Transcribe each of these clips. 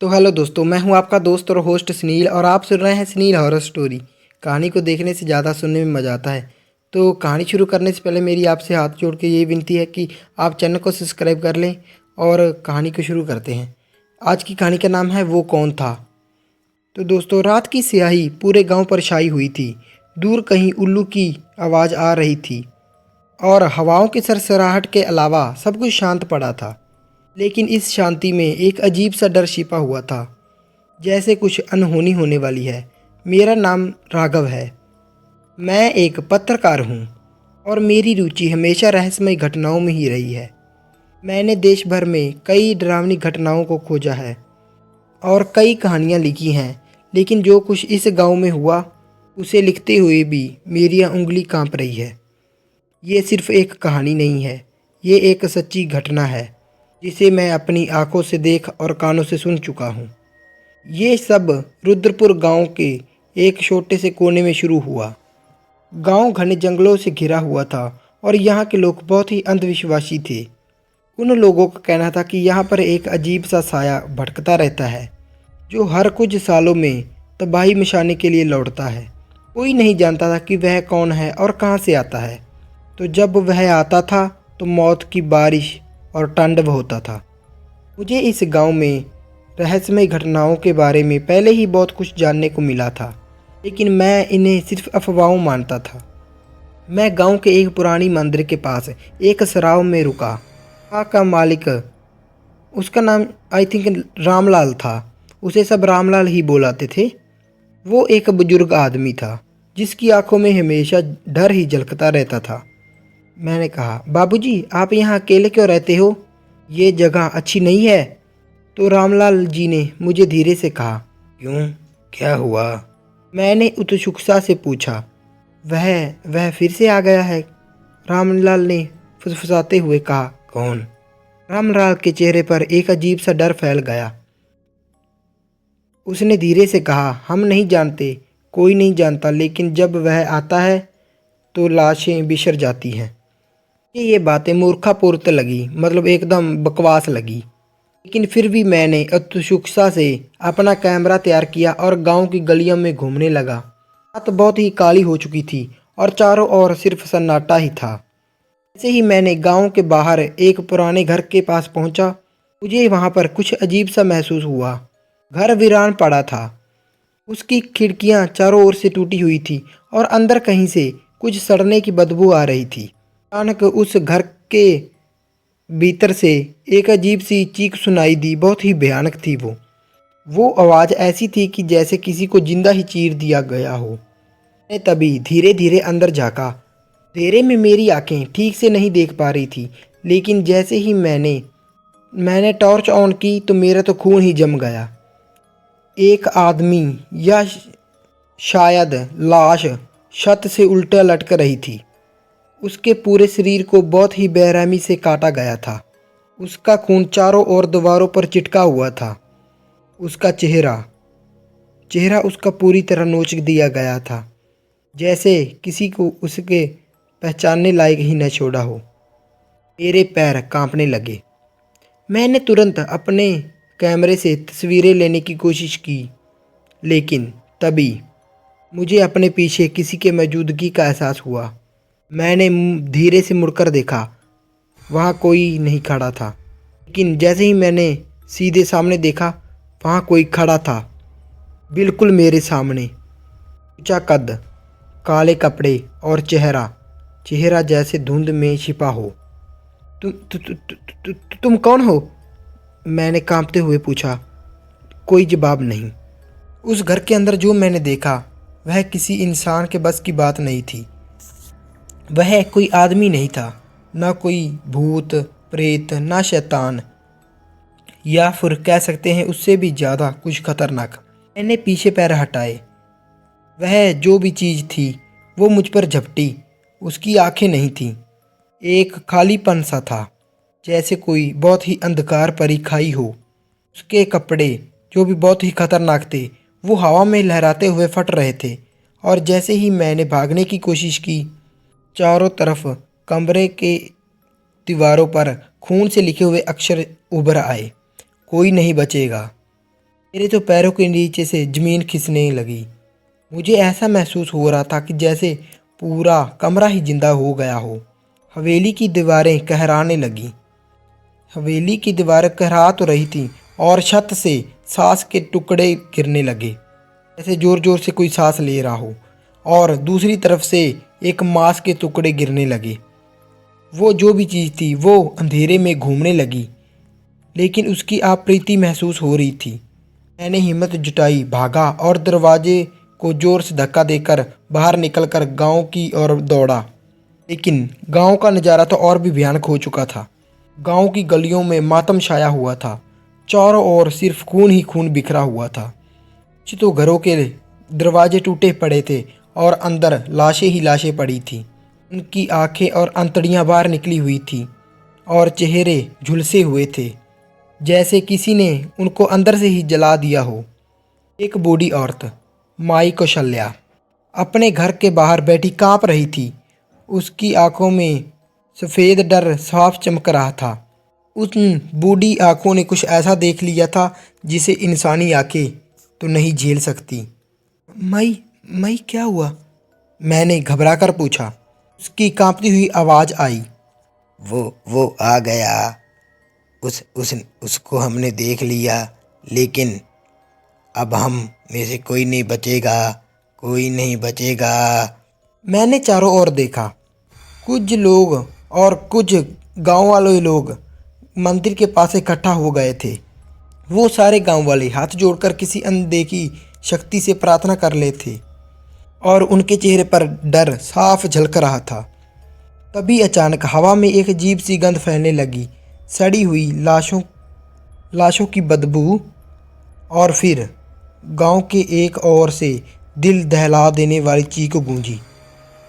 तो हेलो दोस्तों, मैं हूं आपका दोस्त और होस्ट सुनील और आप सुन रहे हैं सुनील हॉरर स्टोरी। कहानी को देखने से ज़्यादा सुनने में मज़ा आता है। तो कहानी शुरू करने से पहले मेरी आपसे हाथ जोड़ के ये विनती है कि आप चैनल को सब्सक्राइब कर लें और कहानी को शुरू करते हैं। आज की कहानी का नाम है वो कौन था। तो दोस्तों, रात की स्याही पूरे गाँव पर छाई हुई थी। दूर कहीं उल्लू की आवाज़ आ रही थी और हवाओं की सरसराहट के अलावा सब कुछ शांत पड़ा था। लेकिन इस शांति में एक अजीब सा डर छिपा हुआ था, जैसे कुछ अनहोनी होने वाली है। मेरा नाम राघव है। मैं एक पत्रकार हूँ और मेरी रुचि हमेशा रहस्यमय घटनाओं में ही रही है। मैंने देश भर में कई डरावनी घटनाओं को खोजा है और कई कहानियाँ लिखी हैं, लेकिन जो कुछ इस गांव में हुआ उसे लिखते हुए भी मेरी उंगली कांप रही है। ये सिर्फ एक कहानी नहीं है, ये एक सच्ची घटना है जिसे मैं अपनी आंखों से देख और कानों से सुन चुका हूँ। ये सब रुद्रपुर गांव के एक छोटे से कोने में शुरू हुआ। गांव घने जंगलों से घिरा हुआ था और यहाँ के लोग बहुत ही अंधविश्वासी थे। उन लोगों का कहना था कि यहाँ पर एक अजीब सा साया भटकता रहता है, जो हर कुछ सालों में तबाही मचाने के लिए लौटता है। कोई नहीं जानता था कि वह कौन है और कहाँ से आता है। तो जब वह आता था तो मौत की बारिश और तांडव होता था। मुझे इस गांव में रहस्यमय घटनाओं के बारे में पहले ही बहुत कुछ जानने को मिला था, लेकिन मैं इन्हें सिर्फ अफवाहों मानता था। मैं गांव के एक पुरानी मंदिर के पास एक सराव में रुका। वहाँ का मालिक, उसका नाम आई थिंक रामलाल था, उसे सब रामलाल ही बुलाते थे। वो एक बुजुर्ग आदमी था जिसकी आंखों में हमेशा डर ही झलकता रहता था। मैंने कहा, बाबूजी, आप यहाँ अकेले क्यों रहते हो? ये जगह अच्छी नहीं है। तो रामलाल जी ने मुझे धीरे से कहा, क्यों, क्या हुआ? मैंने उत्सुकता से पूछा। वह फिर से आ गया है, रामलाल ने फुसफुसाते हुए कहा। कौन? रामलाल के चेहरे पर एक अजीब सा डर फैल गया। उसने धीरे से कहा, हम नहीं जानते, कोई नहीं जानता, लेकिन जब वह आता है तो लाशें बिखर जाती हैं। ये बातें मूर्खापूर्ण लगी, मतलब एकदम बकवास लगी। लेकिन फिर भी मैंने उत्सुकता से अपना कैमरा तैयार किया और गांव की गलियों में घूमने लगा। रात बहुत ही काली हो चुकी थी और चारों ओर सिर्फ सन्नाटा ही था। जैसे ही मैंने गांव के बाहर एक पुराने घर के पास पहुंचा, मुझे वहां पर कुछ अजीब सा महसूस हुआ। घर वीरान पड़ा था, उसकी खिड़कियां चारों ओर से टूटी हुई थी और अंदर कहीं से कुछ सड़ने की बदबू आ रही थी। अचानक उस घर के भीतर से एक अजीब सी चीख सुनाई दी। बहुत ही भयानक थी वो आवाज़ ऐसी थी कि जैसे किसी को जिंदा ही चीर दिया गया हो। मैं तभी धीरे धीरे अंदर झांका। अंधेरे में मेरी आंखें ठीक से नहीं देख पा रही थी, लेकिन जैसे ही मैंने टॉर्च ऑन की तो मेरा तो खून ही जम गया। एक आदमी या शायद लाश छत से उल्टा लटक रही थी। उसके पूरे शरीर को बहुत ही बेरहमी से काटा गया था। उसका खून चारों ओर दीवारों पर चिटका हुआ था। उसका चेहरा उसका पूरी तरह नोच दिया गया था, जैसे किसी को उसके पहचानने लायक ही न छोड़ा हो। मेरे पैर कांपने लगे। मैंने तुरंत अपने कैमरे से तस्वीरें लेने की कोशिश की, लेकिन तभी मुझे अपने पीछे किसी के मौजूदगी का एहसास हुआ। मैंने धीरे से मुड़कर देखा, वहाँ कोई नहीं खड़ा था। लेकिन जैसे ही मैंने सीधे सामने देखा, वहाँ कोई खड़ा था, बिल्कुल मेरे सामने। ऊंचा कद, काले कपड़े और चेहरा जैसे धुंध में छिपा हो। तुम कौन हो? मैंने कांपते हुए पूछा। कोई जवाब नहीं। उस घर के अंदर जो मैंने देखा वह किसी इंसान के बस की बात नहीं थी। वह कोई आदमी नहीं था, ना कोई भूत प्रेत, ना शैतान, या फिर कह सकते हैं उससे भी ज़्यादा कुछ खतरनाक। मैंने पीछे पैर हटाए। वह जो भी चीज़ थी वो मुझ पर झपटी। उसकी आंखें नहीं थीं, एक खालीपन सा था, जैसे कोई बहुत ही अंधकार भरी खाई हो। उसके कपड़े, जो भी बहुत ही खतरनाक थे, वो हवा में लहराते हुए फट रहे थे। और जैसे ही मैंने भागने की कोशिश की, चारों तरफ कमरे के दीवारों पर खून से लिखे हुए अक्षर उभर आए, कोई नहीं बचेगा। मेरे तो पैरों के नीचे से ज़मीन खिसने लगी। मुझे ऐसा महसूस हो रहा था कि जैसे पूरा कमरा ही जिंदा हो गया हो। हवेली की दीवारें कहराने लगीं। हवेली की दीवारें कहरा तो रही थीं और छत से सांस के टुकड़े गिरने लगे, जैसे ज़ोर ज़ोर से कोई सांस ले रहा हो। और दूसरी तरफ से एक मांस के टुकड़े गिरने लगे। वो जो भी चीज़ थी वो अंधेरे में घूमने लगी, लेकिन उसकी आप्रतीति महसूस हो रही थी। मैंने हिम्मत जुटाई, भागा और दरवाजे को जोर से धक्का देकर बाहर निकलकर गांव की ओर दौड़ा। लेकिन गांव का नज़ारा तो और भी भयानक हो चुका था। गांव की गलियों में मातम छाया हुआ था। चारों ओर सिर्फ खून ही खून बिखरा हुआ था। कुछ तो घरों के दरवाजे टूटे पड़े थे और अंदर लाशें ही लाशें पड़ी थीं। उनकी आंखें और अंतड़ियां बाहर निकली हुई थीं और चेहरे झुलसे हुए थे, जैसे किसी ने उनको अंदर से ही जला दिया हो। एक बूढ़ी औरत, माई कौशल्या, अपने घर के बाहर बैठी कांप रही थी। उसकी आंखों में सफ़ेद डर साफ चमक रहा था। उन बूढ़ी आंखों ने कुछ ऐसा देख लिया था जिसे इंसानी आंखें तो नहीं झेल सकती। मई, मई क्या हुआ? मैंने घबराकर पूछा। उसकी कांपती हुई आवाज़ आई। वो आ गया। उसको हमने देख लिया, लेकिन अब हम में से कोई नहीं बचेगा, कोई नहीं बचेगा। मैंने चारों ओर देखा। कुछ लोग और कुछ गांव वाले लोग मंदिर के पास इकट्ठा हो गए थे। वो सारे गांव वाले हाथ जोड़कर किसी अनदेखी शक्ति से प्रार्थना कर रहे थे और उनके चेहरे पर डर साफ झलक रहा था। तभी अचानक हवा में एक अजीब सी गंध फैलने लगी, सड़ी हुई लाशों की बदबू। और फिर गांव के एक ओर से दिल दहला देने वाली चीख गूंजी।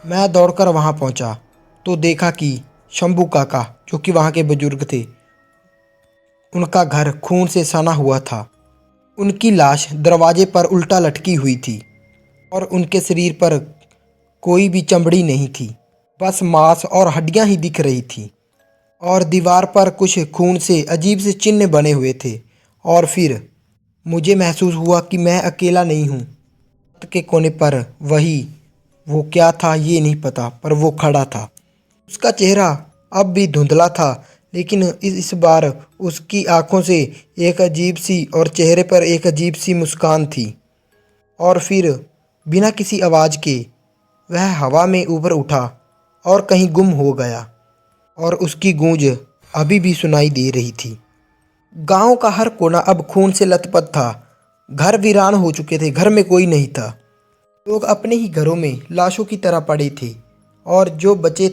मैं दौड़कर वहां पहुंचा तो देखा कि शंभू काका, जो कि वहां के बुजुर्ग थे, उनका घर खून से सना हुआ था। उनकी लाश दरवाजे पर उल्टा लटकी हुई थी और उनके शरीर पर कोई भी चमड़ी नहीं थी, बस मांस और हड्डियां ही दिख रही थी। और दीवार पर कुछ खून से अजीब से चिन्ह बने हुए थे। और फिर मुझे महसूस हुआ कि मैं अकेला नहीं हूँ। छत के कोने पर वो क्या था ये नहीं पता, पर वो खड़ा था। उसका चेहरा अब भी धुंधला था, लेकिन इस बार उसकी आंखों से एक अजीब सी और चेहरे पर एक अजीब सी मुस्कान थी। और फिर बिना किसी आवाज़ के वह हवा में ऊपर उठा और कहीं गुम हो गया, और उसकी गूंज अभी भी सुनाई दे रही थी। गांव का हर कोना अब खून से लथपथ था। घर वीरान हो चुके थे, घर में कोई नहीं था। लोग अपने ही घरों में लाशों की तरह पड़े थे, और जो बचे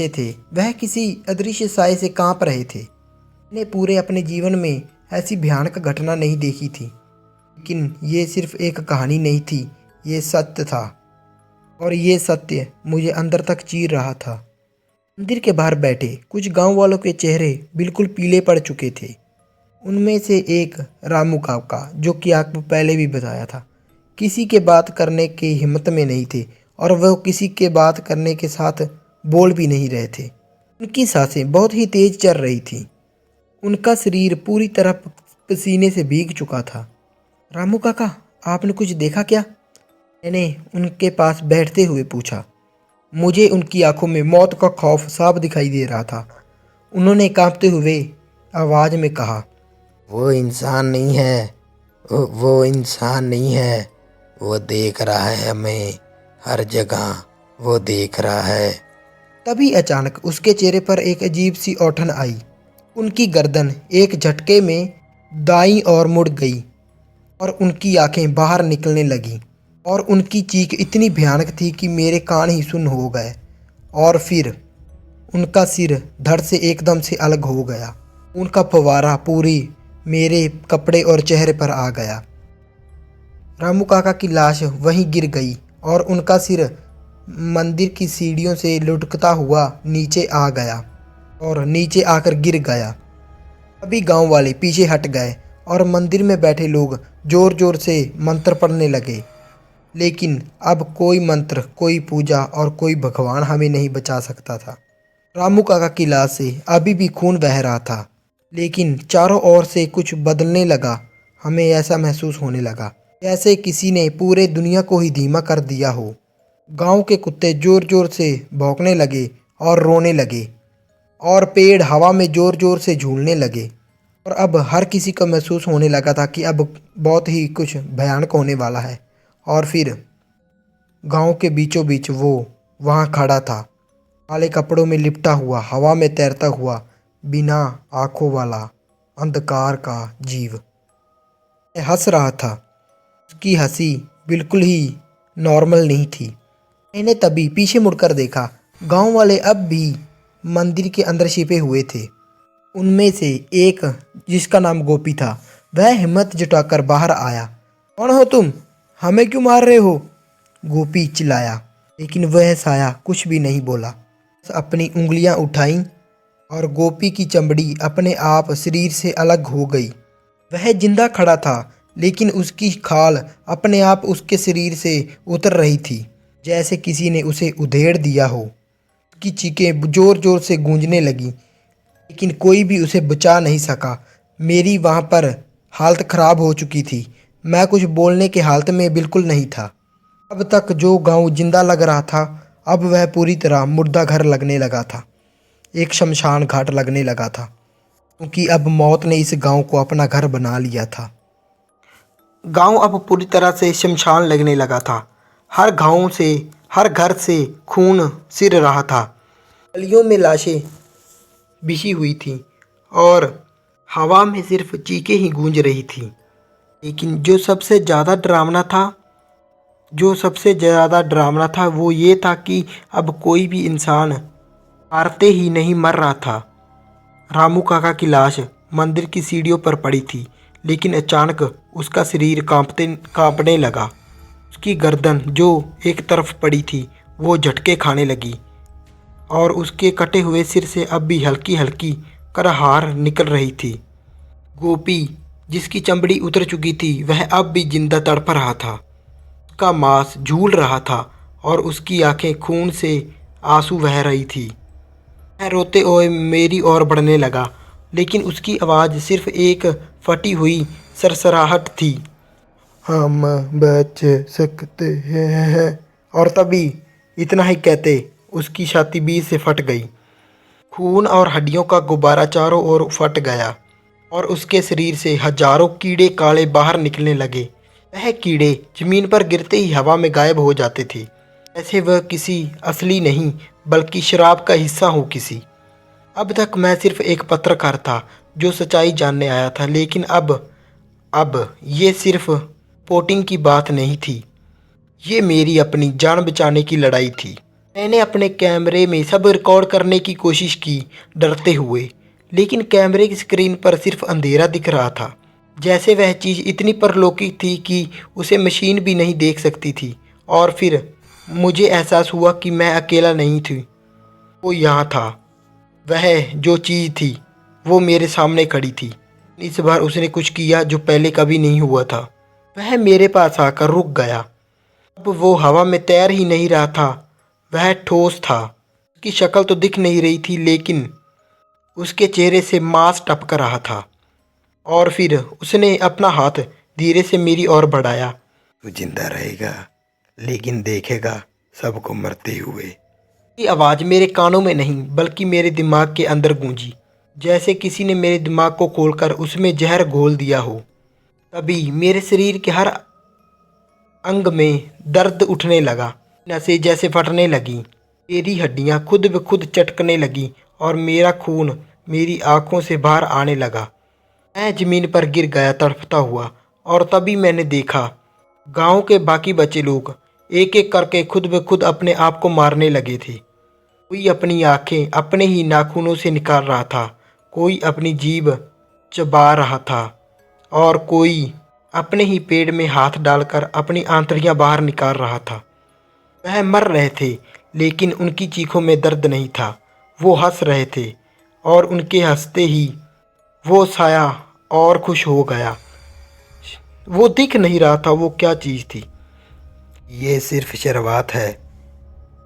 थे वह किसी अदृश्य साए से कांप रहे थे। मैंने पूरे अपने जीवन में ऐसी भयानक घटना नहीं देखी थी। लेकिन ये सिर्फ एक कहानी नहीं थी, ये सत्य था, और ये सत्य मुझे अंदर तक चीर रहा था। मंदिर के बाहर बैठे कुछ गांव वालों के चेहरे बिल्कुल पीले पड़ चुके थे। उनमें से एक रामू काका, जो कि आपको पहले भी बताया था, किसी के बात करने की हिम्मत में नहीं थे, और वह किसी के बात करने के साथ बोल भी नहीं रहे थे। उनकी सांसें बहुत ही तेज चल रही थी। उनका शरीर पूरी तरह पसीने से भीग चुका था। रामू काका, आपने कुछ देखा क्या? मैंने उनके पास बैठते हुए पूछा। मुझे उनकी आंखों में मौत का खौफ साफ दिखाई दे रहा था। उन्होंने कांपते हुए आवाज़ में कहा, वो इंसान नहीं है, वो इंसान नहीं है। वो देख रहा है हमें, हर जगह वो देख रहा है। तभी अचानक उसके चेहरे पर एक अजीब सी औंठन आई। उनकी गर्दन एक झटके में दाईं ओर मुड़ गई और उनकी आंखें बाहर निकलने लगीं, और उनकी चीख इतनी भयानक थी कि मेरे कान ही सुन्न हो गए। और फिर उनका सिर धड़ से एकदम से अलग हो गया। उनका फव्वारा पूरी मेरे कपड़े और चेहरे पर आ गया। रामू काका की लाश वहीं गिर गई और उनका सिर मंदिर की सीढ़ियों से लुढ़कता हुआ नीचे आ गया और नीचे आकर गिर गया। अभी गांव वाले पीछे हट गए और मंदिर में बैठे लोग जोर जोर से मंत्र पढ़ने लगे। लेकिन अब कोई मंत्र, कोई पूजा और कोई भगवान हमें नहीं बचा सकता था। रामू काका की लाश से अभी भी खून बह रहा था, लेकिन चारों ओर से कुछ बदलने लगा हमें ऐसा महसूस होने लगा जैसे किसी ने पूरे दुनिया को ही धीमा कर दिया हो। गांव के कुत्ते ज़ोर ज़ोर से भौंकने लगे और रोने लगे और पेड़ हवा में ज़ोर ज़ोर से झूलने लगे। और अब हर किसी को महसूस होने लगा था कि अब बहुत ही कुछ भयानक होने वाला है। और फिर गांव के बीचों बीच वो वहाँ खड़ा था, काले कपड़ों में लिपटा हुआ, हवा में तैरता हुआ, बिना आँखों वाला अंधकार का जीव। मैं हंस रहा था। उसकी हंसी बिल्कुल ही नॉर्मल नहीं थी। मैंने तभी पीछे मुड़कर देखा। गांव वाले अब भी मंदिर के अंदर छिपे हुए थे। उनमें से एक, जिसका नाम गोपी था, वह हिम्मत जुटाकर बाहर आया। कौन हो तुम? हमें क्यों मार रहे हो? गोपी चिल्लाया, लेकिन वह साया कुछ भी नहीं बोला। अपनी उंगलियां उठाईं और गोपी की चमड़ी अपने आप शरीर से अलग हो गई। वह जिंदा खड़ा था, लेकिन उसकी खाल अपने आप उसके शरीर से उतर रही थी, जैसे किसी ने उसे उधेड़ दिया हो। उसकी चीखें जोर जोर से गूंजने लगीं, लेकिन कोई भी उसे बचा नहीं सका। मेरी वहाँ पर हालत ख़राब हो चुकी थी। मैं कुछ बोलने के हालत में बिल्कुल नहीं था। अब तक जो गांव जिंदा लग रहा था, अब वह पूरी तरह मुर्दा घर लगने लगा था, एक शमशान घाट लगने लगा था, क्योंकि अब मौत ने इस गांव को अपना घर बना लिया था। गांव अब पूरी तरह से शमशान लगने लगा था। हर गांव से, हर घर से खून सिर रहा था। गलियों में लाशें बिछी हुई थी और हवा में सिर्फ चीखें ही गूंज रही थी। लेकिन जो सबसे ज़्यादा डरावना था वो ये था कि अब कोई भी इंसान मारते ही नहीं मर रहा था। रामू काका की लाश मंदिर की सीढ़ियों पर पड़ी थी, लेकिन अचानक उसका शरीर कांपने लगा। उसकी गर्दन जो एक तरफ पड़ी थी वो झटके खाने लगी और उसके कटे हुए सिर से अब भी हल्की हल्की करहार निकल रही थी। गोपी, जिसकी चमड़ी उतर चुकी थी, वह अब भी जिंदा तड़प रहा था। उसका मांस झूल रहा था और उसकी आंखें खून से आंसू बह रही थी। वह रोते हुए मेरी ओर बढ़ने लगा, लेकिन उसकी आवाज़ सिर्फ एक फटी हुई सरसराहट थी। हम बच सकते हैं। और तभी इतना ही कहते उसकी छाती बीच से फट गई। खून और हड्डियों का गुब्बारा चारों ओर फट गया और उसके शरीर से हजारों कीड़े काले बाहर निकलने लगे। वह कीड़े जमीन पर गिरते ही हवा में गायब हो जाते थे, जैसे वह किसी असली नहीं बल्कि शराब का हिस्सा हो किसी। अब तक मैं सिर्फ एक पत्रकार था जो सच्चाई जानने आया था, लेकिन अब ये सिर्फ रिपोर्टिंग की बात नहीं थी। ये मेरी अपनी जान बचाने की लड़ाई थी। मैंने अपने कैमरे में सब रिकॉर्ड करने की कोशिश की, डरते हुए, लेकिन कैमरे की स्क्रीन पर सिर्फ अंधेरा दिख रहा था, जैसे वह चीज़ इतनी परलौकिक थी कि उसे मशीन भी नहीं देख सकती थी। और फिर मुझे एहसास हुआ कि मैं अकेला नहीं थी, वो यहाँ था। वह जो चीज़ थी वो मेरे सामने खड़ी थी। इस बार उसने कुछ किया जो पहले कभी नहीं हुआ था। वह मेरे पास आकर रुक गया। अब वो हवा में तैर ही नहीं रहा था, वह ठोस था। उसकी शक्ल तो दिख नहीं रही थी, लेकिन उसके चेहरे से मांस टपक रहा था। और फिर उसने अपना हाथ धीरे से मेरी ओर बढ़ाया। तू जिंदा रहेगा, लेकिन देखेगा सबको मरते हुए। ये आवाज़ मेरे कानों में नहीं बल्कि मेरे दिमाग के अंदर गूंजी, जैसे किसी ने मेरे दिमाग को खोलकर उसमें जहर घोल दिया हो। तभी मेरे शरीर के हर अंग में दर्द उठने लगा, नसें जैसे फटने लगीं, मेरी हड्डियां खुद ब खुद चटकने लगीं और मेरा खून मेरी आंखों से बाहर आने लगा। मैं ज़मीन पर गिर गया तड़पता हुआ। और तभी मैंने देखा गांव के बाकी बचे लोग एक एक करके खुद ब खुद अपने आप को मारने लगे थे। कोई अपनी आंखें अपने ही नाखूनों से निकाल रहा था, कोई अपनी जीभ चबा रहा था और कोई अपने ही पेट में हाथ डालकर अपनी आंतड़ियां बाहर निकाल रहा था। वह मर रहे थे, लेकिन उनकी चीखों में दर्द नहीं था। वो हंस रहे थे और उनके हंसते ही वो साया और खुश हो गया। वो दिख नहीं रहा था वो क्या चीज़ थी। ये सिर्फ शुरुआत है।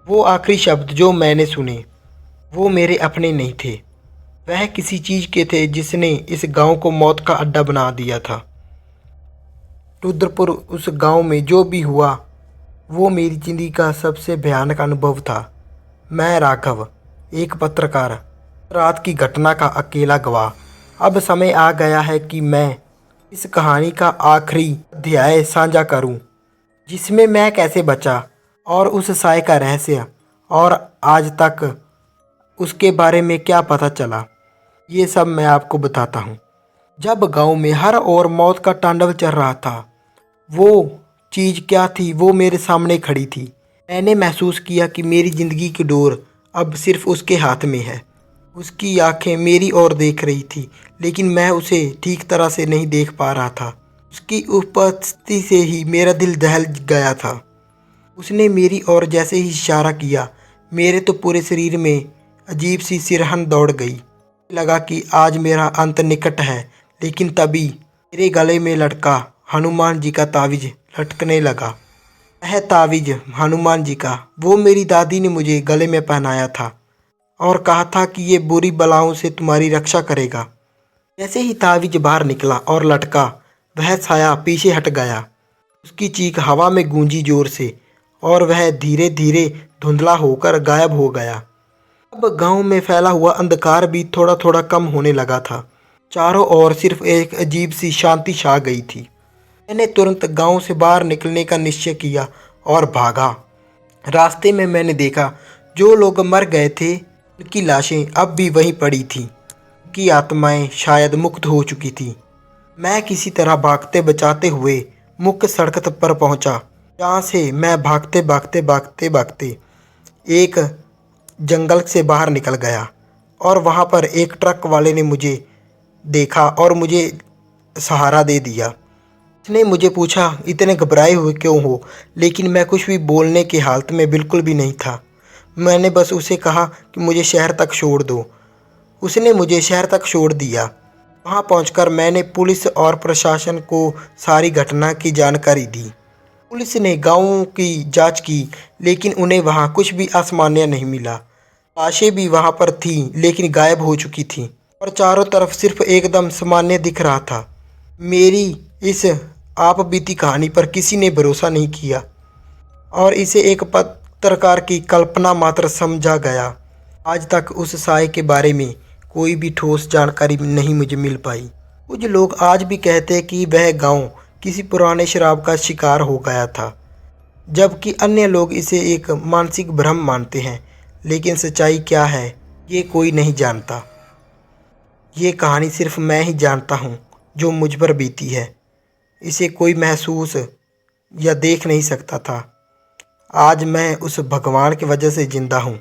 वो आखिरी शब्द जो मैंने सुने वो मेरे अपने नहीं थे, वह किसी चीज़ के थे जिसने इस गांव को मौत का अड्डा बना दिया था। रुद्रपुर उस गांव में जो भी हुआ वो मेरी ज़िंदगी का सबसे भयानक अनुभव था। मैं राघव, एक पत्रकार, रात की घटना का अकेला गवाह। अब समय आ गया है कि मैं इस कहानी का आखिरी अध्याय साझा करूं, जिसमें मैं कैसे बचा और उस साय का रहस्य और आज तक उसके बारे में क्या पता चला, ये सब मैं आपको बताता हूँ। जब गांव में हर ओर मौत का तांडव चल रहा था, वो चीज़ क्या थी वो मेरे सामने खड़ी थी। मैंने महसूस किया कि मेरी ज़िंदगी की डोर अब सिर्फ उसके हाथ में है। उसकी आंखें मेरी ओर देख रही थी, लेकिन मैं उसे ठीक तरह से नहीं देख पा रहा था। उसकी उपस्थिति से ही मेरा दिल दहल गया था। उसने मेरी ओर जैसे ही इशारा किया, मेरे तो पूरे शरीर में अजीब सी सिरहन दौड़ गई। लगा कि आज मेरा अंत निकट है, लेकिन तभी मेरे गले में लटका हनुमान जी का तावीज़ लटकने लगा। वह तावीज़ हनुमान जी का वो मेरी दादी ने मुझे गले में पहनाया था और कहा था कि ये बुरी बलाओं से तुम्हारी रक्षा करेगा। जैसे ही तावीज़ बाहर निकला और लटका, वह साया पीछे हट गया। उसकी चीख हवा में गूंजी जोर से और वह धीरे धीरे धुंधला होकर गायब हो गया। अब गांव में फैला हुआ अंधकार भी थोड़ा थोड़ा कम होने लगा था। चारों ओर सिर्फ एक अजीब सी शांति छा गई थी। मैंने तुरंत गांव से बाहर निकलने का निश्चय किया और भागा। रास्ते में मैंने देखा जो लोग मर गए थे उनकी लाशें अब भी वहीं पड़ी थीं। उनकी आत्माएं शायद मुक्त हो चुकी थी। मैं किसी तरह भागते बचाते हुए मुख्य सड़क पर पहुंचा, जहां से मैं भागते एक जंगल से बाहर निकल गया और वहां पर एक ट्रक वाले ने मुझे देखा और मुझे सहारा दे दिया। उसने मुझे पूछा, इतने घबराए हुए क्यों हो? लेकिन मैं कुछ भी बोलने की हालत में बिल्कुल भी नहीं था। मैंने बस उसे कहा कि मुझे शहर तक छोड़ दो। उसने मुझे शहर तक छोड़ दिया। वहां पहुंचकर मैंने पुलिस और प्रशासन को सारी घटना की जानकारी दी। पुलिस ने गाँव की जांच की, लेकिन उन्हें वहां कुछ भी असामान्य नहीं मिला। लाशें भी वहां पर थीं, लेकिन गायब हो चुकी थीं और चारों तरफ सिर्फ एकदम सामान्य दिख रहा था। मेरी इस आप बीती कहानी पर किसी ने भरोसा नहीं किया और इसे एक पत्रकार की कल्पना मात्र समझा गया। आज तक उस साय के बारे में कोई भी ठोस जानकारी नहीं मुझे मिल पाई। कुछ लोग आज भी कहते हैं कि वह गांव किसी पुराने शराब का शिकार हो गया था, जबकि अन्य लोग इसे एक मानसिक भ्रम मानते हैं। लेकिन सच्चाई क्या है ये कोई नहीं जानता। ये कहानी सिर्फ मैं ही जानता हूँ जो मुझ पर बीती है। इसे कोई महसूस या देख नहीं सकता था। आज मैं उस भगवान की वजह से जिंदा हूँ।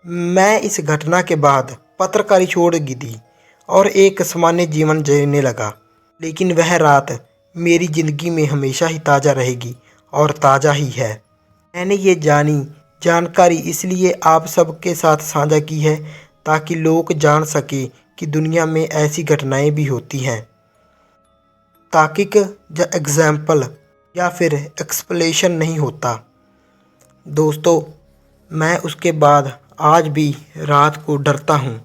मैं इस घटना के बाद पत्रकारी छोड़ दी और एक सामान्य जीवन जीने लगा, लेकिन वह रात मेरी ज़िंदगी में हमेशा ही ताज़ा रहेगी और ताज़ा ही है। मैंने ये जानकारी इसलिए आप सबके साथ साझा की है ताकि लोग जान सके कि दुनिया में ऐसी घटनाएं भी होती हैं। तार्किक या एग्जाम्पल या फिर एक्सप्लेनेशन नहीं होता। दोस्तों, मैं उसके बाद आज भी रात को डरता हूँ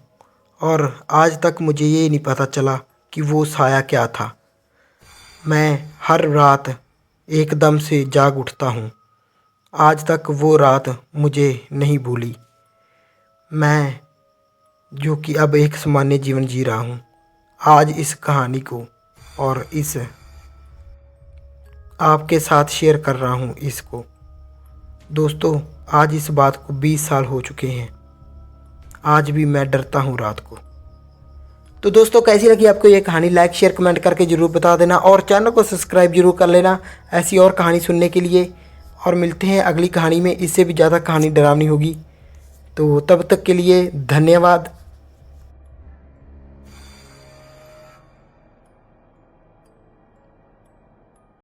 और आज तक मुझे ये नहीं पता चला कि वो साया क्या था। मैं हर रात एकदम से जाग उठता हूँ। आज तक वो रात मुझे नहीं भूली। मैं जो कि अब एक सामान्य जीवन जी रहा हूँ, आज इस कहानी को और इस आपके साथ शेयर कर रहा हूँ इसको। दोस्तों, आज इस बात को 20 साल हो चुके हैं। आज भी मैं डरता हूँ रात को। तो दोस्तों, कैसी लगी आपको ये कहानी? लाइक शेयर कमेंट करके ज़रूर बता देना और चैनल को सब्सक्राइब जरूर कर लेना ऐसी और कहानी सुनने के लिए। और मिलते हैं अगली कहानी में, इससे भी ज़्यादा कहानी डरावनी होगी। तो तब तक के लिए धन्यवाद।